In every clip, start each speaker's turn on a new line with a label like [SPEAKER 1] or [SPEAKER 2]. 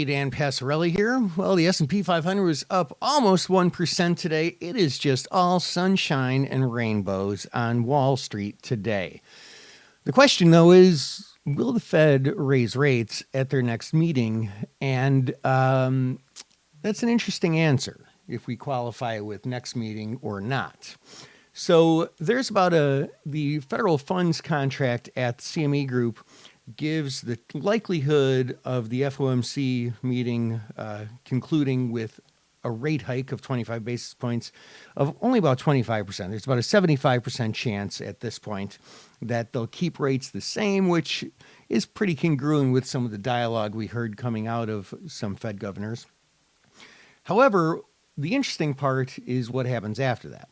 [SPEAKER 1] Dan Passarelli here. Well, the S&P 500 was up almost 1% today. It is just all sunshine and rainbows on Wall Street today. The question, though, is will the Fed raise rates at their next meeting? And that's an interesting answer if we qualify it with next meeting or not. So there's about the federal funds contract at the CME Group gives the likelihood of the FOMC meeting concluding with a rate hike of 25 basis points of only about 25%. There's about a 75% chance at this point that they'll keep rates the same, which is pretty congruent with some of the dialogue we heard coming out of some Fed governors. However, the interesting part is what happens after that.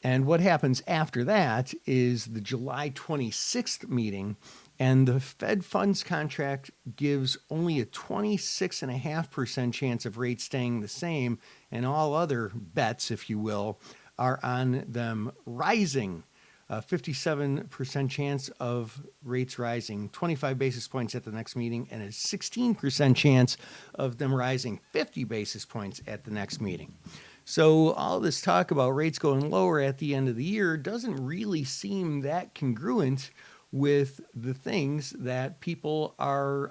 [SPEAKER 1] And what happens after that is the July 26th meeting, and the Fed funds contract gives only a 26.5% chance of rates staying the same, and all other bets, if you will, are on them rising. A 57% chance of rates rising 25 basis points at the next meeting, and a 16% chance of them rising 50 basis points at the next meeting. So all this talk about rates going lower at the end of the year doesn't really seem that congruent with the things that people are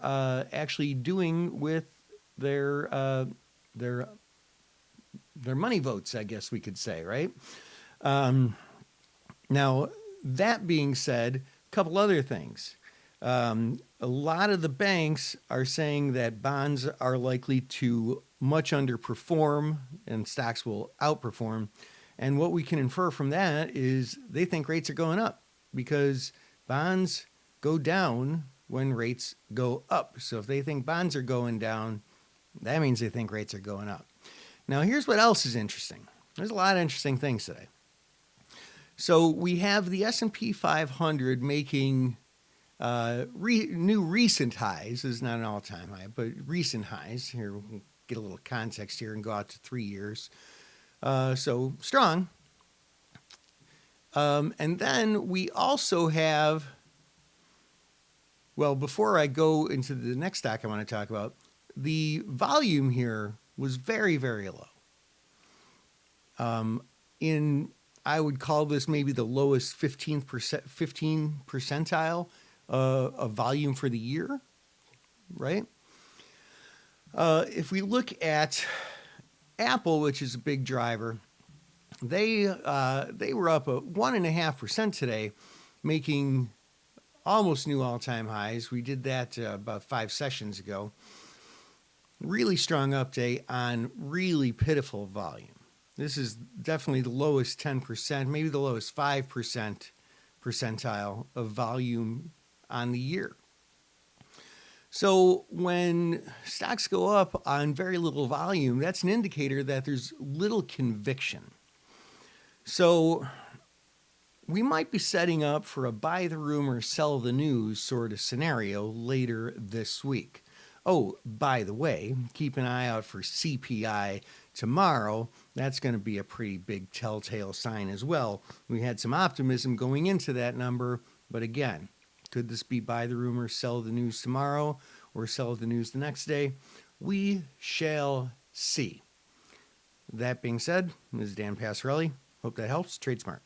[SPEAKER 1] actually doing with their money votes, I guess we could say, right? Now, that being said, a couple other things. A lot of the banks are saying that bonds are likely to much underperform and stocks will outperform. And what we can infer from that is they think rates are going up because bonds go down when rates go up. So if they think bonds are going down, that means they think rates are going up. Now, here's what else is interesting. There's a lot of interesting things today. So we have the S&P 500 making new recent highs. This is not an all-time high, but recent highs. Here, we'll get a little context here and go out to 3 years. So strong. And then we also have, well, before I go into the next stock I want to talk about, the volume here was very, very low. I would call this maybe the lowest 15 percentile of volume for the year, right? If we look at Apple, which is a big driver, they were up 1.5% today, making almost new all-time highs. We did that about 5 sessions ago. Really strong update on really pitiful volume. This is definitely the lowest 10%, maybe the lowest 5% percentile of volume on the year. So when stocks go up on very little volume, that's an indicator that there's little conviction. So we might be setting up for a buy the rumor, sell the news sort of scenario later this week. Oh, by the way, keep an eye out for CPI tomorrow. That's going to be a pretty big telltale sign as well. We had some optimism going into that number, but again, could this be buy the rumor, sell the news tomorrow, or sell the news the next day? We shall see. That being said, this is Dan Passarelli. Hope that helps. Trade smart.